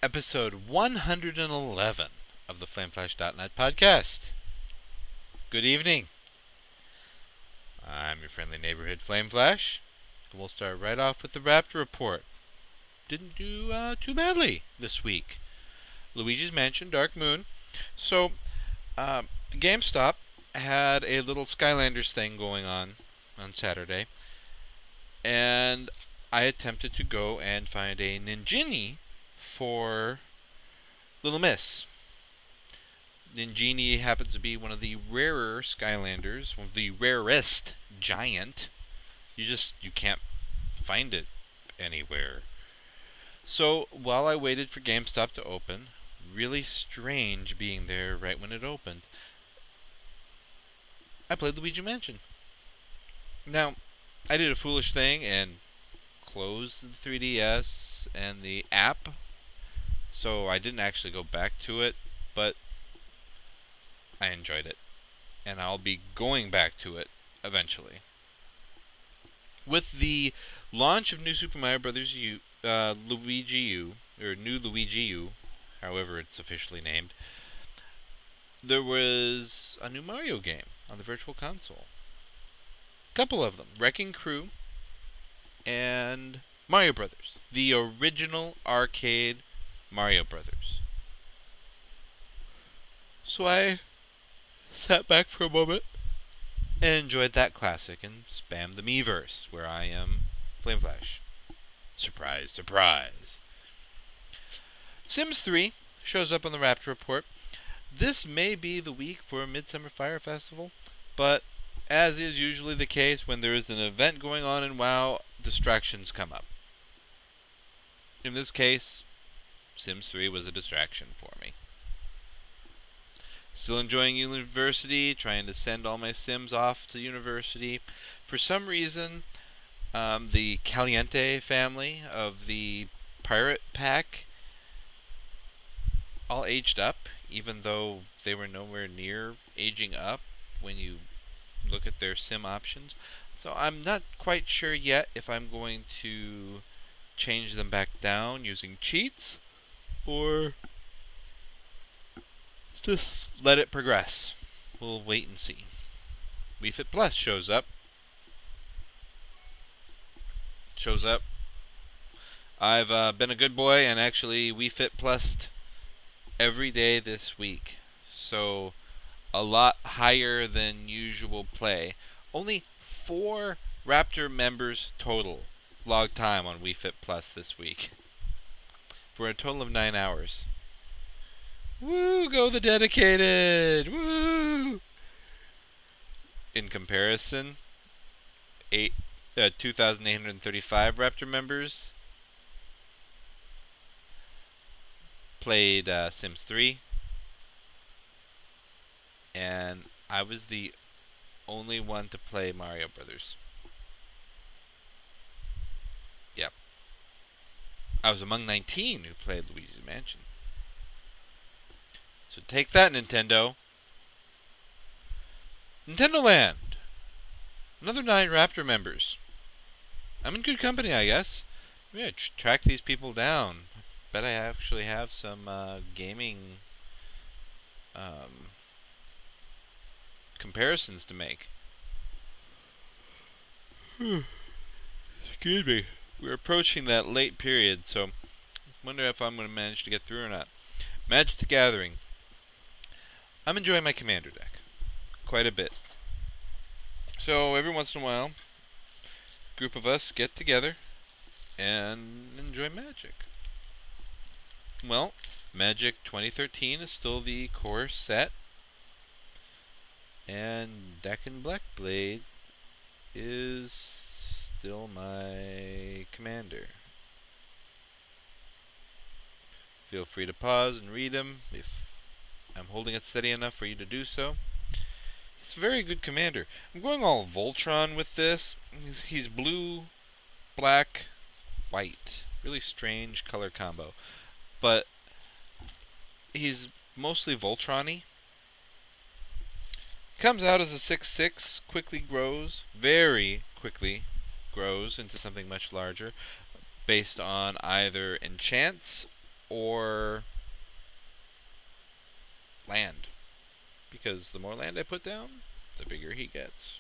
episode 111 of the FFdotnet podcast. Good evening. I'm your friendly neighborhood Flame Flash, and we'll start right off with the Raptor Report. Didn't do too badly this week. Luigi's Mansion, Dark Moon. So, GameStop had a little Skylanders thing going on Saturday, and I attempted to go and find a Ninjini for Little Miss. Ninjini happens to be one of the rarer Skylanders, one of the rarest giant. You can't find it anywhere. So while I waited for GameStop to open, really strange being there right when it opened, I played Luigi Mansion. Now, I did a foolish thing and closed the 3DS and the app, so I didn't actually go back to it, but I enjoyed it, and I'll be going back to it eventually. With the launch of New Super Mario Bros. Luigi U, or New Luigi U, however it's officially named, there was a new Mario game on the Virtual Console. A couple of them, Wrecking Crew and Mario Brothers, the original arcade Mario Brothers. So I sat back for a moment and enjoyed that classic and spammed the Miiverse, where I am Flame Flash. Surprise, surprise. Sims 3 shows up on the Raptor Report. This may be the week for Midsummer Fire Festival, but as is usually the case when there is an event going on in WoW, distractions come up. In this case, Sims 3 was a distraction for me. Still enjoying university, trying to send all my Sims off to university. For some reason, the Caliente family of the Pirate Pack all aged up, even though they were nowhere near aging up when you look at their Sim options. So I'm not quite sure yet if I'm going to change them back down using cheats, or just let it progress. We'll wait and see. Wii Fit Plus shows up. I've been a good boy and actually Wii Fit Plus'd every day this week. So a lot higher than usual play. Only 4 Raptor members total log time on Wii Fit Plus this week, for a total of 9 hours. Woo! Go the dedicated! Woo! In comparison, 2,835 Raptor members played Sims 3, and I was the only one to play Mario Brothers. Yep. I was among 19 who played Luigi's Mansion. So take that, Nintendo. Nintendo Land. Another 9 Raptor members. I'm in good company, I guess. Yeah, track these people down. Bet I actually have some gaming comparisons to make. Excuse me. We're approaching that late period, so I wonder if I'm going to manage to get through or not. Magic the Gathering. I'm enjoying my commander deck quite a bit. So every once in a while, a group of us get together and enjoy Magic. Well, Magic 2013 is still the core set, and Dakin Blackblade is still my commander. Feel free to pause and read them if I'm holding it steady enough for you to do so. It's a very good commander. I'm going all Voltron with this. He's blue, black, white. Really strange color combo. But he's mostly Voltron-y. Comes out as a 6/6, quickly grows, very quickly grows into something much larger, based on either enchants or land. Because the more land I put down, the bigger he gets.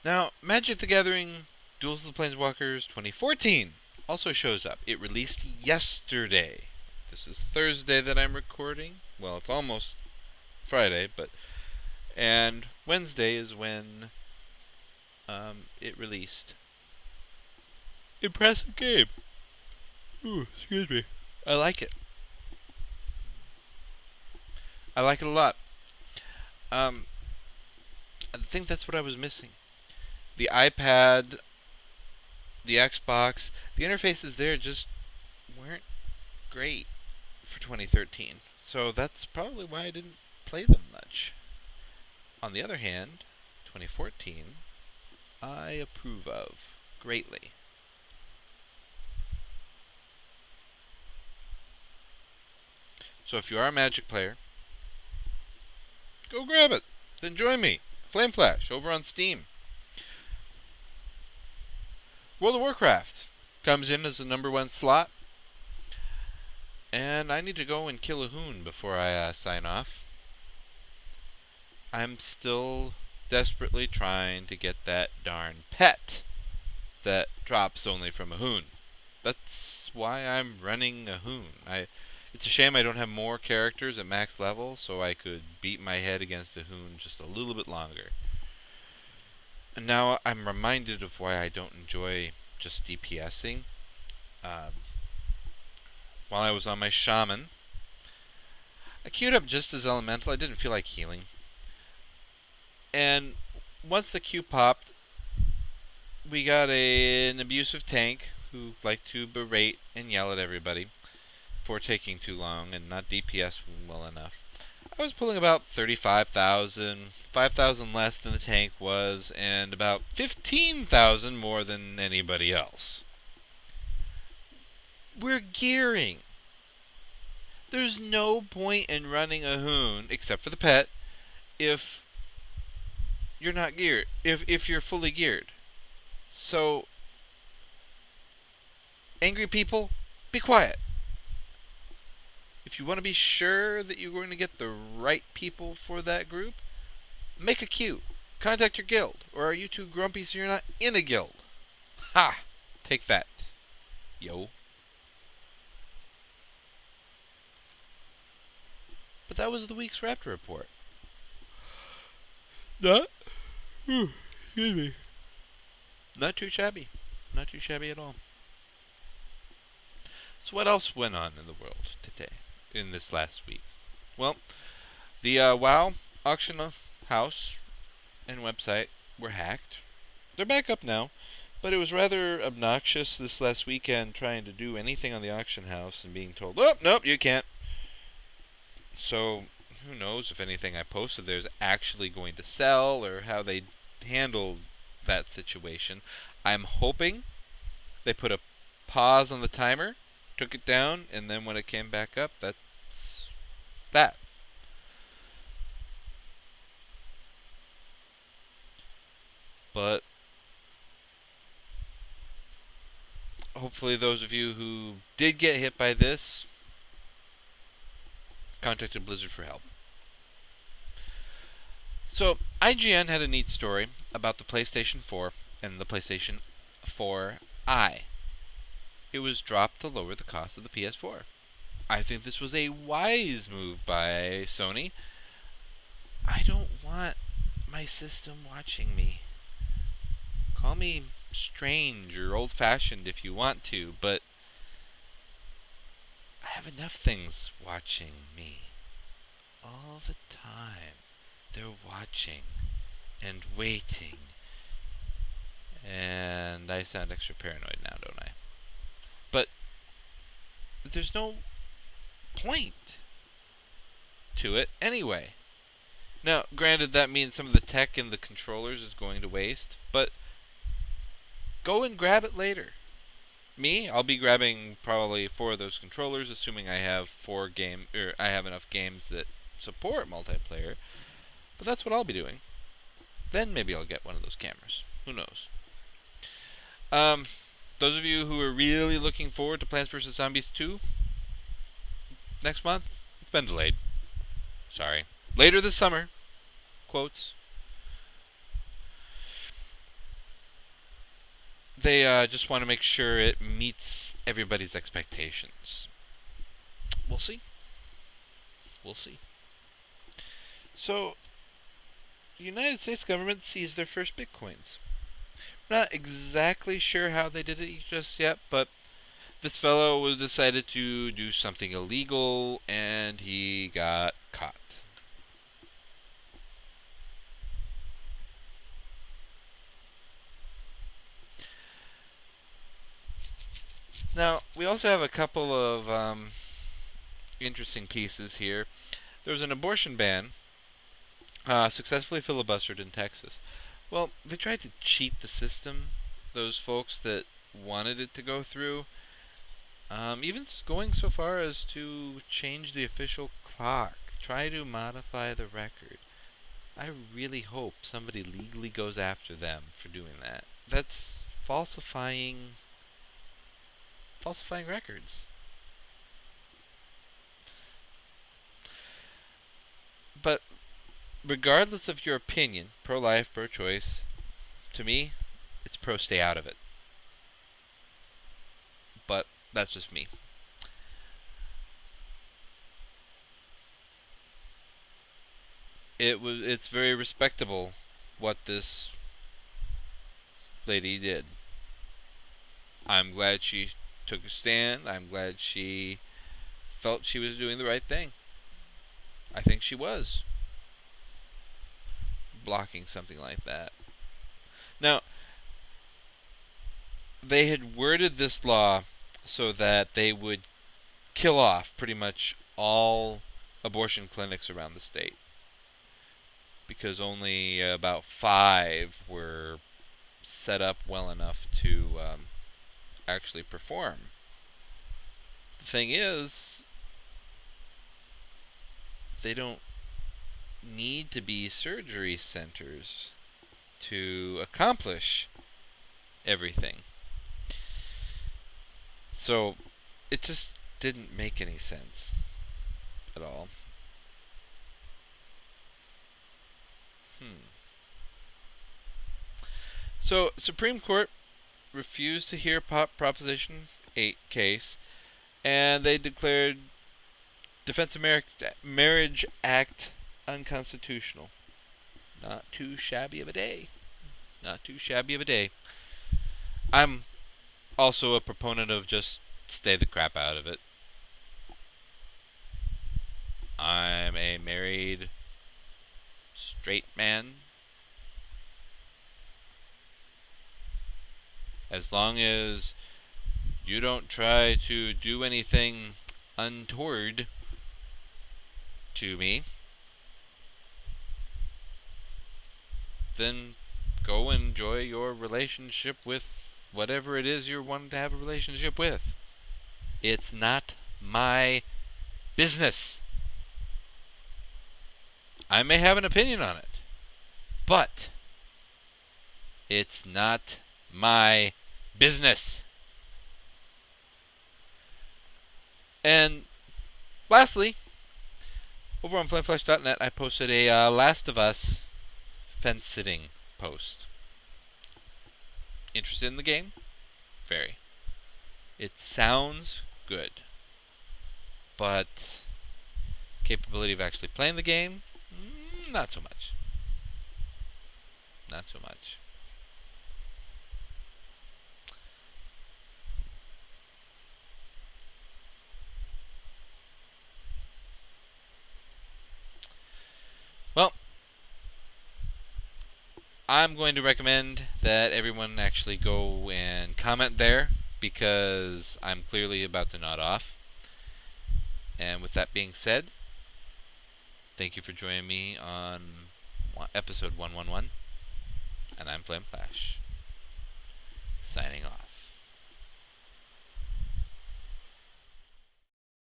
Now, Magic the Gathering Duels of the Planeswalkers 2014 also shows up. It released yesterday. This is Thursday that I'm recording. Well, it's almost Friday, and Wednesday is when it released. Impressive game. Ooh, excuse me. I like it. I like it a lot. I think that's what I was missing. The iPad, the Xbox, the interfaces there just weren't great for 2013. So that's probably why I didn't play them much. On the other hand, 2014, I approve of greatly. So if you are a Magic player, go grab it. Then join me. Flame Flash over on Steam. World of Warcraft comes in as the #1 slot. And I need to go and kill a hoon before I sign off. I'm still desperately trying to get that darn pet that drops only from a hoon. That's why I'm running a hoon. It's a shame I don't have more characters at max level so I could beat my head against a hoon just a little bit longer. And now I'm reminded of why I don't enjoy just DPSing. While I was on my shaman, I queued up just as elemental. I didn't feel like healing. And once the queue popped, we got an abusive tank who liked to berate and yell at everybody for taking too long and not DPS well enough. I was pulling about 35,000, 5,000 less than the tank was, and about 15,000 more than anybody else. We're gearing. There's no point in running a hoon, except for the pet, if you're not geared, if you're fully geared. So, angry people, be quiet. If you want to be sure that you're going to get the right people for that group, make a queue. Contact your guild. Or are you too grumpy so you're not in a guild? Ha! Take that. Yo. But that was the week's Raptor Report. Excuse me. Not too shabby. Not too shabby at all. So what else went on in the world today? In this last week? Well, the WoW auction house and website were hacked. They're back up now, but it was rather obnoxious this last weekend trying to do anything on the auction house and being told, oh, nope, you can't. So, who knows if anything I posted there is actually going to sell or how they handled that situation. I'm hoping they put a pause on the timer, took it down, and then when it came back up, that's that. But hopefully those of you who did get hit by this contacted Blizzard for help. So, IGN had a neat story about the PlayStation 4 and the PlayStation 4i. It was dropped to lower the cost of the PS4. I think this was a wise move by Sony. I don't want my system watching me. Call me strange or old-fashioned if you want to, but I have enough things watching me. All the time. They're watching and waiting. And I sound extra paranoid now, don't I? But there's no point to it anyway. Now, granted, that means some of the tech in the controllers is going to waste, but go and grab it later. Me, I'll be grabbing probably 4 of those controllers, assuming I have I have enough games that support multiplayer. But that's what I'll be doing. Then maybe I'll get one of those cameras. Who knows? those of you who are really looking forward to Plants vs. Zombies 2 next month, it's been delayed. Sorry. Later this summer, quotes. They just want to make sure it meets everybody's expectations. We'll see. We'll see. So, the United States government seized their first bitcoins. Not exactly sure how they did it just yet, but this fellow decided to do something illegal, and he got caught. Now, we also have a couple of interesting pieces here. There was an abortion ban successfully filibustered in Texas. Well, they tried to cheat the system, those folks that wanted it to go through. Even going so far as to change the official clock, try to modify the record. I really hope somebody legally goes after them for doing that. That's falsifying records. But regardless of your opinion, pro-life, pro-choice, to me, it's pro-stay out of it. But that's just me. It's very respectable what this lady did. I'm glad she took a stand. I'm glad she felt she was doing the right thing. I think she was blocking something like that. Now, they had worded this law so that they would kill off pretty much all abortion clinics around the state, because only about 5 were set up well enough to actually perform. The thing is, they don't need to be surgery centers to accomplish everything. So it just didn't make any sense at all. So Supreme Court refused to hear Proposition 8 case, and they declared Defense of Marriage Act unconstitutional. Not too shabby of a day. Not too shabby of a day. I'm also a proponent of just stay the crap out of it. I'm a married straight man. As long as you don't try to do anything untoward to me, then go enjoy your relationship with whatever it is you're wanting to have a relationship with. It's not my business. I may have an opinion on it, but it's not my business. And lastly, over on FFdotnet, I posted a Last of Us fence sitting post. Interested in the game? Very. It sounds good, but capability of actually playing the game? Not so much. Not so much. Well, I'm going to recommend that everyone actually go and comment there, because I'm clearly about to nod off. And with that being said, thank you for joining me on episode 111, and I'm Flame Flash, signing off.